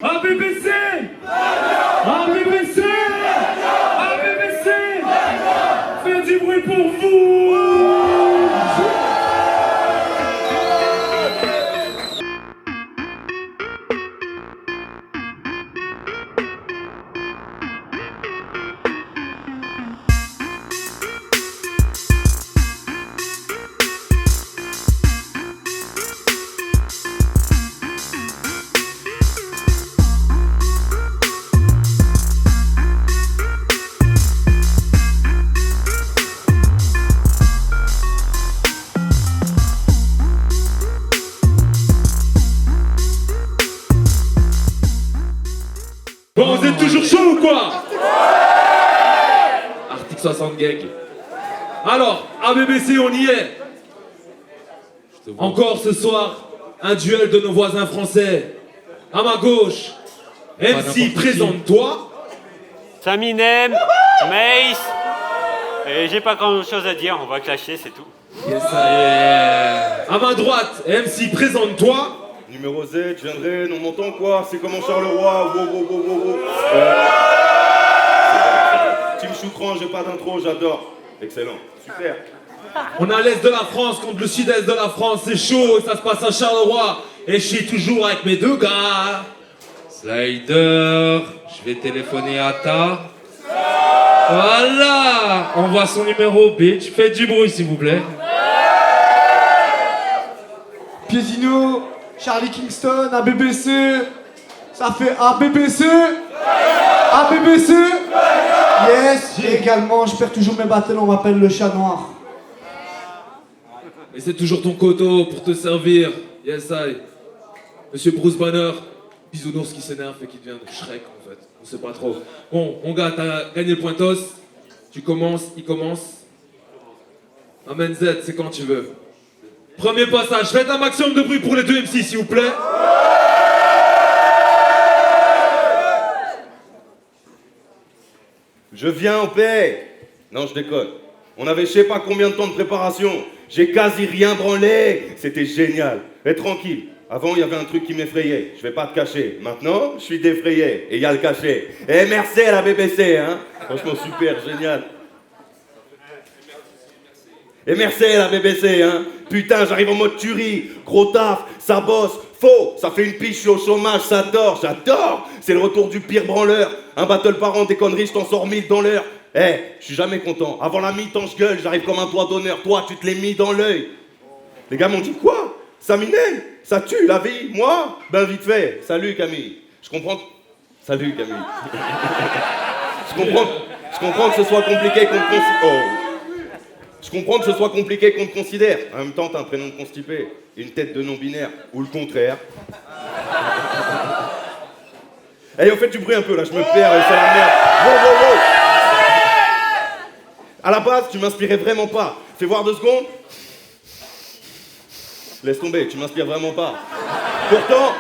ABBC ABBC ABBC faites du bruit pour vous. Bon, vous êtes toujours chaud ou quoi? Article 60 gag. Alors, ABBC, on y est. Encore ce soir, un duel de nos voisins français. À ma gauche, MC, présente-toi. Saminem, Mace, et j'ai pas grand chose à dire, on va clasher, c'est tout. Yes, à ma droite, MC, présente-toi. Numéro Z, je viendrai, non montant quoi, c'est comme en Charleroi, wow. Team Choukran, j'ai pas d'intro, j'adore. Excellent, super. On a l'Est de la France contre le Sud-Est de la France, c'est chaud, ça se passe à Charleroi. Et je suis toujours avec mes deux gars. Slider, je vais téléphoner à ta. Voilà, envoie son numéro, bitch. Faites du bruit, s'il vous plaît. Piesino, Charlie Kingston, ABBC, ça fait ABBC, ABBC, yes, et également, je perds toujours mes battles, on m'appelle le chat noir. Et c'est toujours ton coteau pour te servir. Yes, I. Monsieur Bruce Banner, bisounours qui s'énerve et qui devient Shrek en fait. On sait pas trop. Bon, mon gars, t'as gagné le point toss. Tu commences, il commence. Amen Z, c'est quand tu veux. Premier passage, faites un maximum de bruit pour les deux MC s'il vous plaît. Je viens en paix. Non, je déconne. On avait je sais pas combien de temps de préparation. J'ai quasi rien branlé. C'était génial. Mais tranquille. Avant, il y avait un truc qui m'effrayait. Je vais pas te cacher. Maintenant, je suis défrayé. Et il y a le cachet. Et merci à la BBC, hein. Franchement, super, génial. Et merci à la BBC, hein. Putain, j'arrive en mode tuerie. Gros taf, ça bosse. Faux, ça fait une piche, je suis au chômage, j'adore. C'est le retour du pire branleur. Un battle par an, des conneries, je t'en sors 1000 dans l'heure. Je suis jamais content. Avant la mi-temps, je gueule, j'arrive comme un doigt d'honneur. Toi, tu te l'es mis dans l'œil. Les gars m'ont dit quoi? Saminem, ça tue la vie. Moi, ben vite fait. Salut Camille. Je comprends. Salut Camille. Je comprends que ce soit compliqué qu'on te considère. Je comprends que ce soit compliqué qu'on te considère. En même temps, t'as un prénom de constipé, une tête de non-binaire, ou le contraire. Allez, on fait du bruit un peu là, je me perds et c'est la merde. Wow. À la base, tu m'inspirais vraiment pas. Fais voir 2 secondes. Laisse tomber, tu m'inspires vraiment pas. Pourtant,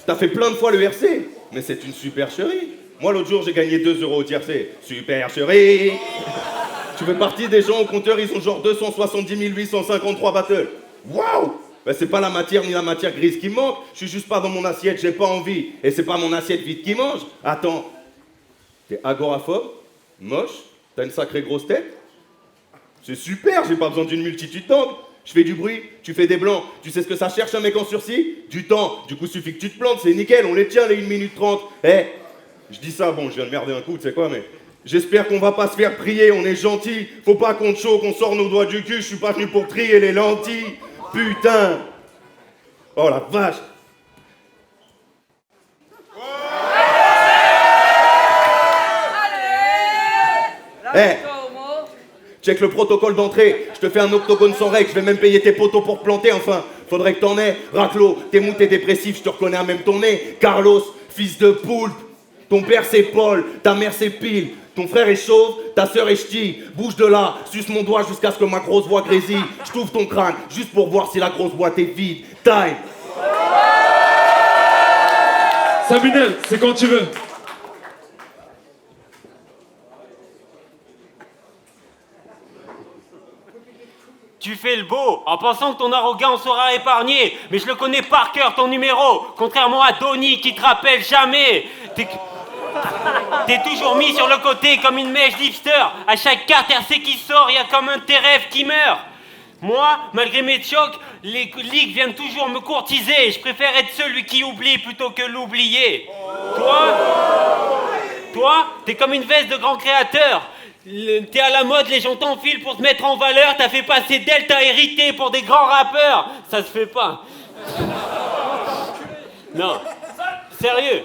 t'as fait plein de fois le RC, mais c'est une supercherie. Moi, l'autre jour, j'ai gagné 2 € au tiercé. Supercherie. Tu fais partie des gens au compteur, ils ont genre 270 853 battles. Waouh! Ben c'est pas la matière ni la matière grise qui me manque, je suis juste pas dans mon assiette, j'ai pas envie. Et c'est pas mon assiette vide qui mange. Attends, t'es agoraphobe, moche, t'as une sacrée grosse tête. C'est super, j'ai pas besoin d'une multitude d'angles. Je fais du bruit, tu fais des blancs. Tu sais ce que ça cherche un mec en sursis? Du temps. Du coup, suffit que tu te plantes, c'est nickel, on les tient les 1 minute 30. Je dis ça, bon, je viens de merder un coup, tu sais quoi, mais... J'espère qu'on va pas se faire prier, on est gentil. Faut pas qu'on te choque, qu'on sort nos doigts du cul. Je suis pas venu pour trier les lentilles. Putain. Oh la vache. Check le protocole d'entrée. Je te fais un octogone sans règle. Je vais même payer tes poteaux pour te planter, enfin. Faudrait que t'en aies. Raclo, t'es mou, t'es dépressif, je te reconnais à même ton nez. Carlos, fils de poulpe. Ton père c'est Paul, ta mère c'est Pile. Ton frère est chauve, ta sœur est ch'ti. Bouge de là, suce mon doigt jusqu'à ce que ma grosse voix grésille. Je t'ouvre ton crâne, juste pour voir si la grosse boîte est vide. Time. Saminem, c'est quand tu veux. Tu Tu fais le beau en pensant que ton arrogance sera épargnée. Mais je le connais par cœur, ton numéro. Contrairement à Donny qui te rappelle jamais. T'es toujours mis sur le côté comme une mèche d'hipster. À chaque carte RC qui sort, il y a comme un de tes rêves qui meurt. Moi, malgré mes chocs, les ligues viennent toujours me courtiser. Je préfère être celui qui oublie plutôt que l'oublier. Toi, t'es comme une veste de grand créateur. T'es à la mode, les gens t'enfilent pour te mettre en valeur. T'as fait passer Delta hérité pour des grands rappeurs. Ça se fait pas. Non, sérieux.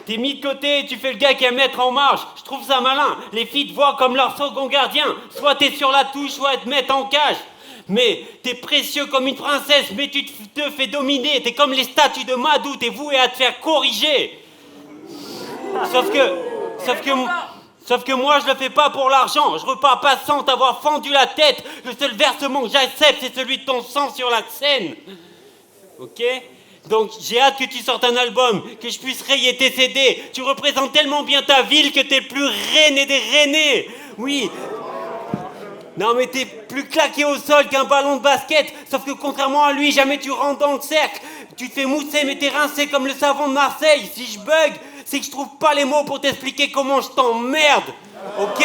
T'es mis de côté et tu fais le gars qui aime mettre en marge. Je trouve ça malin. Les filles te voient comme leur second gardien. Soit t'es sur la touche, soit elles te mettent en cage. Mais t'es précieux comme une princesse, mais tu te fais dominer. T'es comme les statues de Madou, t'es voué à te faire corriger. Sauf que moi je le fais pas pour l'argent. Je repars pas sans t'avoir fendu la tête. Le seul versement que j'accepte, c'est celui de ton sang sur la scène. Ok ? Donc j'ai hâte que tu sortes un album, que je puisse rayer tes CD. Tu représentes tellement bien ta ville que t'es le plus rené des rennais. Oui. Non mais t'es plus claqué au sol qu'un ballon de basket. Sauf que contrairement à lui, jamais tu rentres dans le cercle. Tu te fais mousser mais t'es rincé comme le savon de Marseille. Si je bug, c'est que je trouve pas les mots pour t'expliquer comment je t'emmerde. Ok ?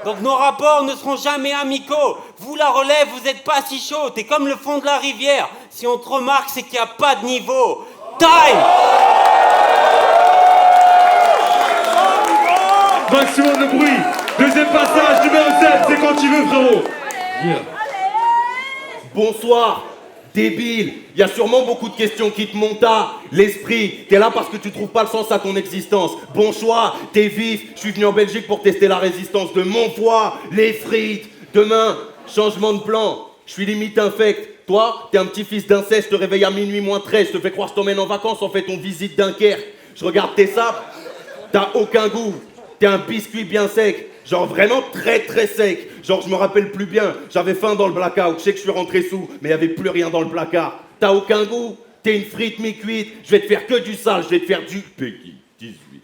Donc nos rapports ne seront jamais amicaux. Vous la relève, vous êtes pas si chaud. T'es comme le fond de la rivière. Si on te remarque, c'est qu'il n'y a pas de niveau. Time! Maximum de bruit. Deuxième passage, numéro 7, c'est quand tu veux, frérot. Yeah. Bonsoir, débile. Il y a sûrement beaucoup de questions qui te montent à l'esprit. T'es là parce que tu trouves pas le sens à ton existence. Bon choix, t'es vif. Je suis venu en Belgique pour tester la résistance de mon foie, les frites. Demain, changement de plan. Je suis limite infect. Toi, t'es un petit fils d'inceste, je te réveille à minuit moins 13. Je te fais croire que je t'emmène en vacances, en fait on visite Dunkerque. Je regarde tes sapes, t'as aucun goût. T'es un biscuit bien sec. Genre vraiment très très sec. Genre je me rappelle plus bien, j'avais faim dans le blackout. Je sais que je suis rentré sous, mais il y avait plus rien dans le placard. T'as aucun goût, t'es une frite mi-cuite. Je vais te faire que du sale, je vais te faire du Peggy 18.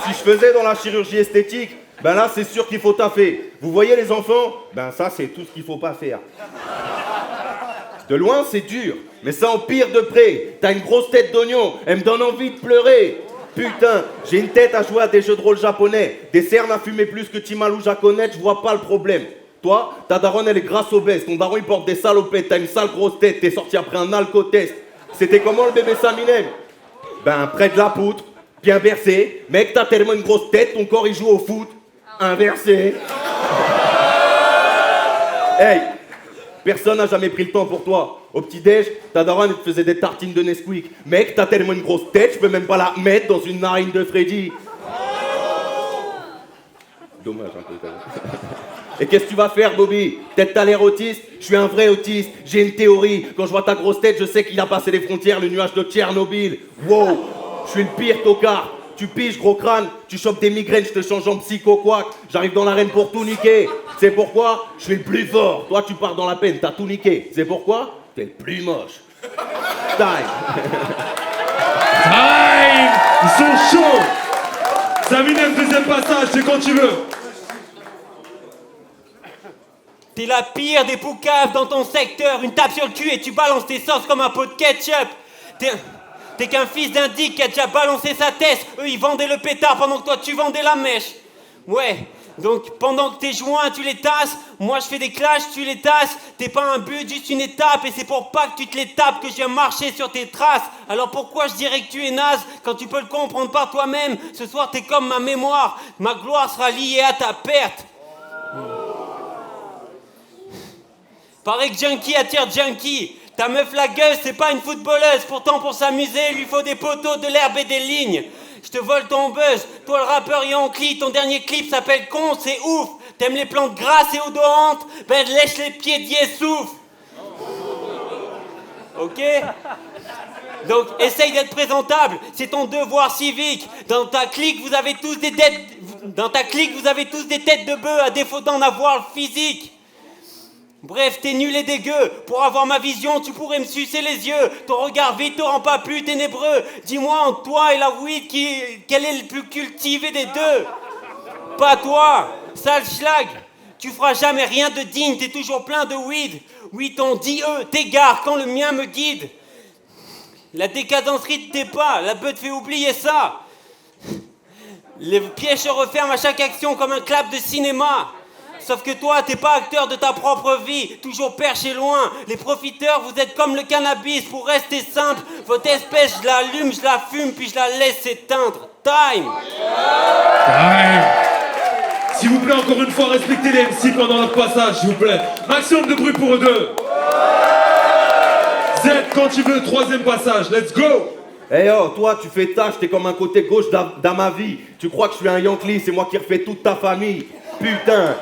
Si je faisais dans la chirurgie esthétique, ben là c'est sûr qu'il faut taffer. Vous voyez les enfants? Ben ça c'est tout ce qu'il faut pas faire. De loin c'est dur, mais ça empire de près. T'as une grosse tête d'oignon, elle me donne envie de pleurer. Putain, j'ai une tête à jouer à des jeux de rôle japonais. Des cernes à fumer plus que Timalou Jaconet, je vois pas le problème. Toi, ta daronne elle est grasse obèse, ton daron il porte des salopettes, t'as une sale grosse tête, t'es sorti après un alcotest. C'était comment le bébé Saminem? Ben près de la poutre, bien versé. Mec, t'as tellement une grosse tête, ton corps il joue au foot. Inversé. Hey, personne n'a jamais pris le temps pour toi. Au petit-déj, ta daronne elle te faisait des tartines de Nesquik. Mec, t'as tellement une grosse tête, je peux même pas la mettre dans une narine de Freddy. Dommage un peu quand même. Et qu'est-ce que tu vas faire, Bobby? Peut-être t'as l'air autiste? Je suis un vrai autiste. J'ai une théorie. Quand je vois ta grosse tête, je sais qu'il a passé les frontières, le nuage de Tchernobyl. Wow, je suis le pire tocard. Tu piges, gros crâne, tu chopes des migraines, je te change en psycho-quack. J'arrive dans l'arène pour tout niquer. C'est pourquoi? Je suis le plus fort. Toi, tu pars dans la peine, t'as tout niqué. C'est pourquoi? T'es le plus moche. Time. Time. Ils sont chauds. Saminem, deuxième passage, c'est quand tu veux. T'es la pire des poucaves dans ton secteur. Une tape sur le cul et tu balances tes sauces comme un pot de ketchup. T'es qu'un fils d'un dick qui a déjà balancé sa tête. Eux, ils vendaient le pétard pendant que toi, tu vendais la mèche. Ouais, donc pendant que tes joints, tu les tasses, moi, je fais des clashs, tu les tasses. T'es pas un but, juste une étape. Et c'est pour pas que tu te les tapes que je viens marcher sur tes traces. Alors pourquoi je dirais que tu es naze quand tu peux le comprendre par toi-même? Ce soir, t'es comme ma mémoire. Ma gloire sera liée à ta perte. Paraît que Junkie attire Junkie. Ta meuf la gueule, c'est pas une footballeuse. Pourtant pour s'amuser, il lui faut des poteaux, de l'herbe et des lignes. Je te vole ton buzz. Toi le rappeur Yankee, ton dernier clip s'appelle Con, c'est ouf. T'aimes les plantes grasses et odorantes? Ben lèche les pieds d'Yessouf. Ok? Donc essaye d'être présentable, c'est ton devoir civique. Dans ta clique, vous avez tous des têtes de bœuf à défaut d'en avoir le physique. Bref, t'es nul et dégueu. Pour avoir ma vision, tu pourrais me sucer les yeux. Ton regard vide te rend pas plus ténébreux. Dis-moi, entre toi et la weed, quel est le plus cultivé des deux? Pas toi, sale schlag. Tu feras jamais rien de digne, t'es toujours plein de weed. Oui, ton eux t'égare quand le mien me guide. La décadencerie de tes pas, la beuh te fait oublier ça. Les pièges se referment à chaque action comme un clap de cinéma. Sauf que toi, t'es pas acteur de ta propre vie, toujours perché loin. Les profiteurs, vous êtes comme le cannabis, pour rester simple. Votre espèce, je l'allume, je la fume, puis je la laisse s'éteindre. Time. S'il vous plaît, encore une fois, respectez les MC pendant leur passage, s'il vous plaît. Maximum de bruit pour eux deux. Z, quand tu veux, troisième passage, let's go. Eh oh, toi, tu fais tâche, t'es comme un côté gauche dans ma vie. Tu crois que je suis un Yankee, c'est moi qui refais toute ta famille. Putain.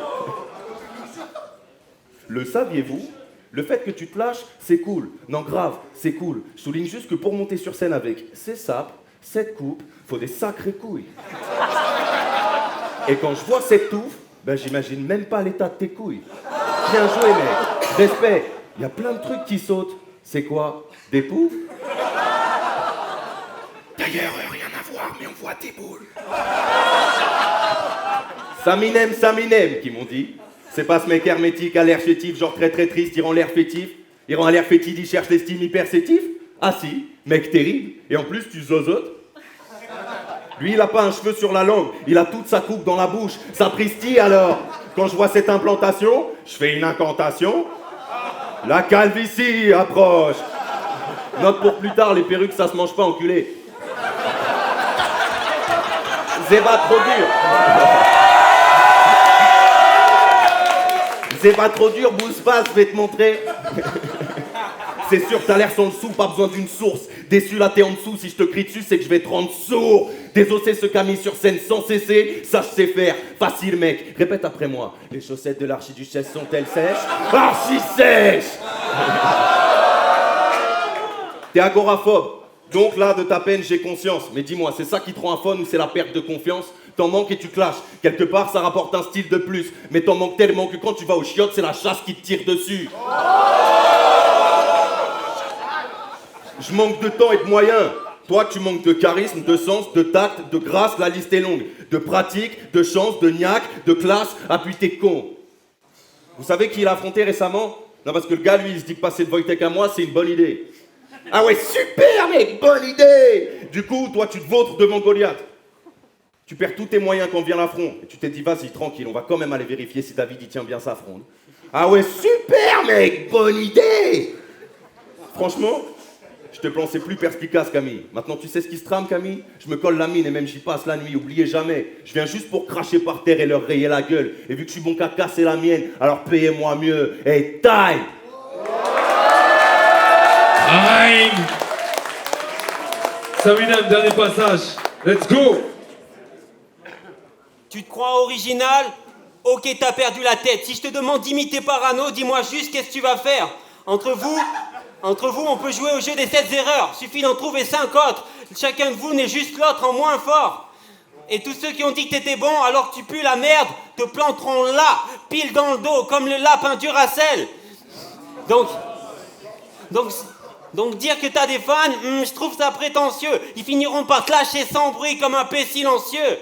Le saviez-vous? Le fait que tu te lâches, c'est cool. Non, grave, c'est cool. Je souligne juste que pour monter sur scène avec ces sapes, cette coupe, faut des sacrées couilles. Et quand je vois cette touffe, ben j'imagine même pas l'état de tes couilles. Bien joué, mec. Respect. Il y a plein de trucs qui sautent. C'est quoi? Des poufs? D'ailleurs, rien à voir, mais on voit tes boules. Saminem, qui m'ont dit. C'est pas ce mec hermétique à l'air chétif, genre très très triste, il rend l'air fétif. Il rend l'air fétide, il cherche l'estime hypersétif. Ah si, mec terrible. Et en plus, tu zozotes. Lui, il a pas un cheveu sur la langue, il a toute sa coupe dans la bouche. Sapristi alors. Quand je vois cette implantation, je fais une incantation. La calvitie approche. Note pour plus tard, les perruques, ça se mange pas, enculé. Zéba trop dur. Zéba trop dur, bouge pas, je vais te montrer. C'est sûr, t'as l'air sans dessous, pas besoin d'une source. Déçu là, t'es en dessous, si je te crie dessus, c'est que je vais te rendre sourd. Désossé ce Camille sur scène sans cesser, ça je sais faire. Facile mec, répète après moi. Les chaussettes de l'archiduchesse sont-elles sèches? Archi-sèches. T'es agoraphobe. Donc là, de ta peine, j'ai conscience. Mais dis-moi, c'est ça qui te rend un phone ou c'est la perte de confiance? T'en manques et tu clashes. Quelque part, ça rapporte un style de plus. Mais t'en manques tellement que quand tu vas aux chiottes, c'est la chasse qui te tire dessus. Je manque de temps et de moyens. Toi, tu manques de charisme, de sens, de tact, de grâce, la liste est longue. De pratique, de chance, de niaque, de classe, appuie t'es con. Vous savez qui il a affronté récemment? Non, parce que le gars, lui, il se dit que passer de Wojtek à moi, c'est une bonne idée. Ah ouais, super mec, bonne idée. Du coup, toi, tu te vautres devant Goliath. Tu perds tous tes moyens quand vient l'affront. Et tu t'es dit, vas-y, tranquille, on va quand même aller vérifier si David, il tient bien sa fronde. Ah ouais, super mec, bonne idée. Franchement, je te plan, c'est plus perspicace, Camille. Maintenant, tu sais ce qui se trame, Camille? Je me colle la mine et même j'y passe la nuit, oubliez jamais. Je viens juste pour cracher par terre et leur rayer la gueule. Et vu que je suis bon qu'à casser la mienne, alors payez-moi mieux. Et time! Time! Saminem, dernier passage. Let's go! Tu te crois original? Ok, t'as perdu la tête. Si je te demande d'imiter Parano, dis-moi juste qu'est-ce que tu vas faire. Entre vous, on peut jouer au jeu des 7 erreurs. Suffit d'en trouver 5 autres. Chacun de vous n'est juste l'autre en moins fort. Et tous ceux qui ont dit que t'étais bon alors que tu pues la merde, te planteront là, pile dans le dos, comme le lapin Duracell. Donc dire que t'as des fans, je trouve ça prétentieux. Ils finiront par te lâcher sans bruit comme un paix silencieux.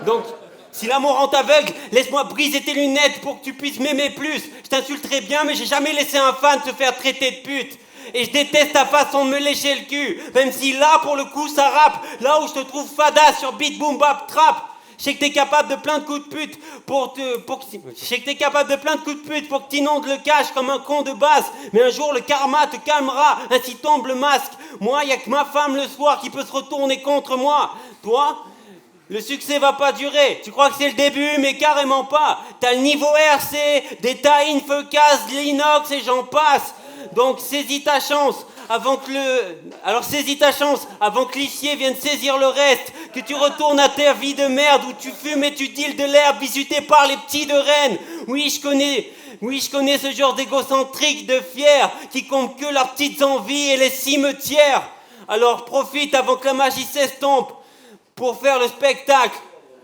Donc, si l'amour rend aveugle, laisse-moi briser tes lunettes pour que tu puisses m'aimer plus. Je t'insulterai bien, mais j'ai jamais laissé un fan se faire traiter de pute. Et je déteste ta façon de me lécher le cul. Même si là, pour le coup, ça rappe. Là où je te trouve fada sur beat boom bap trap. Je sais que t'es capable de plein de coups de pute Je sais que t'es capable de plein de coups de pute pour que t'inondes le cash comme un con de base. Mais un jour, le karma te calmera, ainsi tombe le masque. Moi, y a que ma femme le soir qui peut se retourner contre moi. Toi, le succès va pas durer. Tu crois que c'est le début, mais carrément pas. T'as le niveau RC, des taïnes, feucas, de l'inox et j'en passe. Donc saisis ta chance avant que l'huissier vienne saisir le reste. Que tu retournes à ta vie de merde où tu fumes et tu deals de l'herbe visité par les petits de Rennes. Oui, je connais ce genre d'égocentrique de fiers qui comptent que leurs petites envies et les cimetières. Alors profite avant que la magie s'estompe pour faire le spectacle.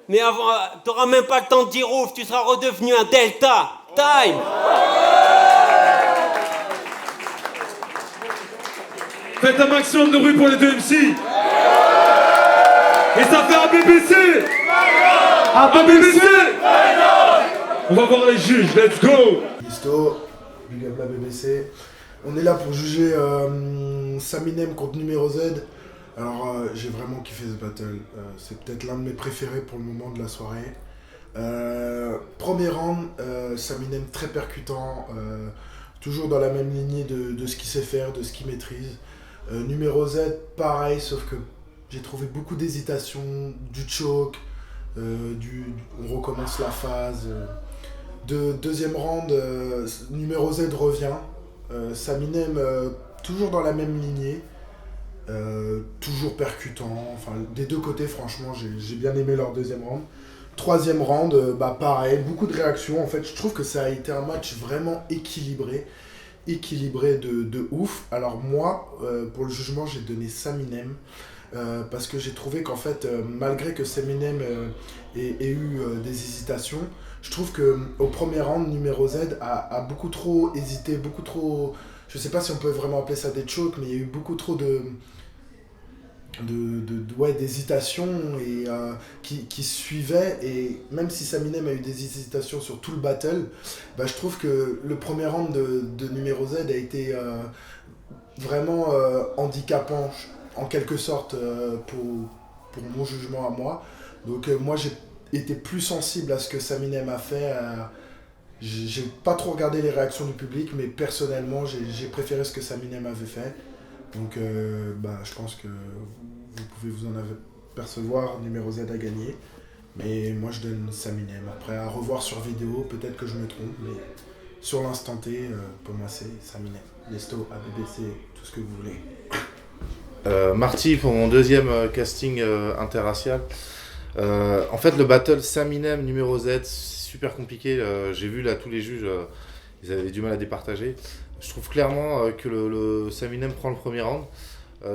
Mais avant, t'auras même pas le temps de dire ouf, tu seras redevenu un delta. Time! Faites un maximum de bruit pour les deux MC. Et ça fait ABBC. ABBC. On va voir les juges, let's go. Listo, big up la BBC. On est là pour juger Saminem contre Numéro Z. Alors j'ai vraiment kiffé ce battle. C'est peut-être l'un de mes préférés pour le moment de la soirée. Premier round, Saminem très percutant, toujours dans la même lignée de ce qu'il sait faire, de ce qu'il maîtrise. Numéro Z, pareil, sauf que j'ai trouvé beaucoup d'hésitation, du choke, on recommence la phase. Deuxième round, Numéro Z revient. Saminem, toujours dans la même lignée, toujours percutant. Enfin, des deux côtés, franchement, j'ai bien aimé leur deuxième round. Troisième round, pareil, beaucoup de réactions. En fait, je trouve que ça a été un match vraiment équilibré de ouf. Alors moi, pour le jugement, j'ai donné Saminem. Parce que j'ai trouvé qu'en fait, malgré que Saminem ait eu des hésitations, je trouve qu'au premier round, Numéro Z a beaucoup trop hésité, beaucoup trop... Je sais pas si on peut vraiment appeler ça des chokes, mais il y a eu beaucoup trop d'hésitation et qui suivaient. Et même si Saminem a eu des hésitations sur tout le battle, je trouve que le premier round de Numéro Z a été vraiment handicapant, en quelque sorte, pour mon jugement à moi. Donc moi j'ai été plus sensible à ce que Saminem a fait. J'ai pas trop regardé les réactions du public, mais personnellement j'ai préféré ce que Saminem avait fait. Donc je pense que vous pouvez vous en apercevoir, Numéro Z a gagné. Mais moi je donne Saminem. Après à revoir sur vidéo, peut-être que je me trompe, mais sur l'instant T, pour moi c'est Saminem. Lesto, ABBC, tout ce que vous voulez. Marty pour mon deuxième casting interracial. En fait le battle Saminem Numéro Z, c'est super compliqué. J'ai vu là tous les juges, ils avaient du mal à départager. Je trouve clairement que le Saminem prend le premier round.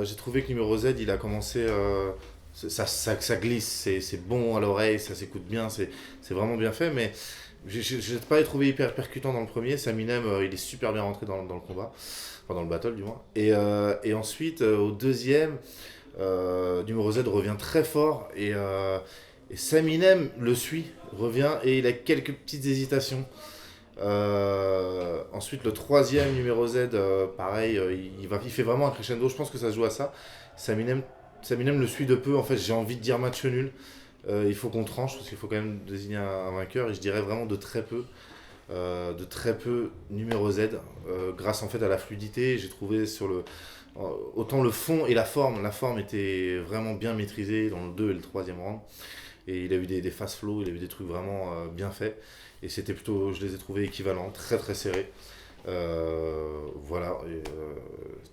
J'ai trouvé que Numéro Z il a commencé, ça glisse, c'est bon à l'oreille, ça s'écoute bien, c'est vraiment bien fait, mais je n'ai pas trouvé hyper percutant dans le premier. Saminem il est super bien rentré dans le combat. Enfin, dans le battle du moins. Et ensuite, au deuxième, Numéro Z revient très fort et Saminem le suit, revient et il a quelques petites hésitations. Ensuite, le troisième, Numéro Z, pareil, il fait vraiment un crescendo. Je pense que ça se joue à ça. Saminem le suit de peu. En fait, j'ai envie de dire match nul. Il faut qu'on tranche parce qu'il faut quand même désigner un vainqueur et je dirais vraiment de très peu. Numéro Z, grâce en fait à la fluidité. J'ai trouvé autant le fond et la forme était vraiment bien maîtrisée dans le 2 et le 3e round, et il a eu des fast flow, il a eu des trucs vraiment bien faits, et c'était plutôt, je les ai trouvés équivalents, très très serrés. Voilà,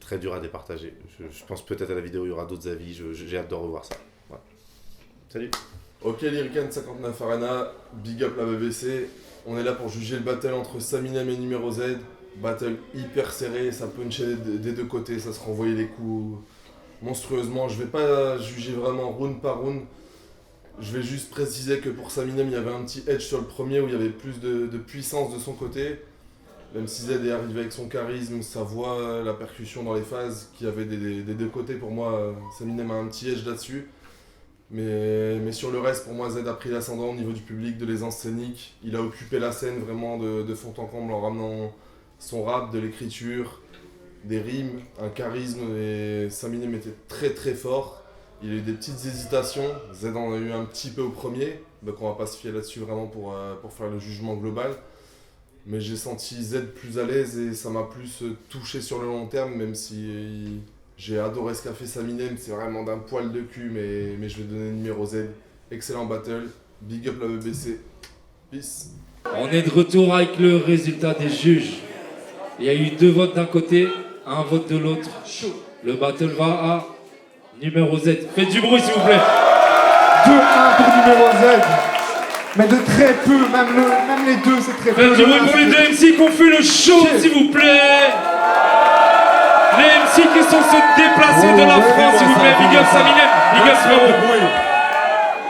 très dur à départager. Je pense peut-être à la vidéo il y aura d'autres avis, j'ai hâte de revoir ça. Voilà. Salut. Ok, Lyrican 59 Arena, big up la BBC. On est là pour juger le battle entre Saminem et Numéro Z. Battle hyper serré, ça punchait des deux côtés, ça se renvoyait les coups monstrueusement. Je vais pas juger vraiment round par round. Je vais juste préciser que pour Saminem, il y avait un petit edge sur le premier où il y avait plus de puissance de son côté. Même si Z est arrivé avec son charisme, sa voix, la percussion dans les phases, qui avait des deux côtés, pour moi, Saminem a un petit edge là-dessus. Mais sur le reste, pour moi, Z a pris l'ascendant au niveau du public, de l'aisance scénique. Il a occupé la scène vraiment de fond en comble en ramenant son rap, de l'écriture, des rimes, un charisme. Et Saminem était très très fort. Il a eu des petites hésitations. Z en a eu un petit peu au premier. Donc on va pas se fier là-dessus vraiment pour faire le jugement global. Mais j'ai senti Z plus à l'aise et ça m'a plus touché sur le long terme, même si... J'ai adoré ce qu'a fait Saminem, c'est vraiment d'un poil de cul, mais je vais donner Numéro Z. Excellent battle, big up la BBC, peace. On est de retour avec le résultat des juges. Il y a eu 2 votes d'un côté, 1 vote de l'autre. Le battle va à Numéro Z. Faites du bruit s'il vous plaît. 2-1 pour Numéro Z. Mais de très peu, même les deux c'est très peu. Faites du bruit pour les 2 MC qui ont fait le show s'il vous plaît. Les MC qui sont se déplacer de la France, s'il vous plaît. Big up Saminem, big up frérot.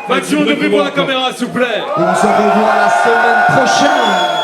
Maximum de bruit pour la caméra, s'il vous plaît. Et on se revoit la semaine prochaine.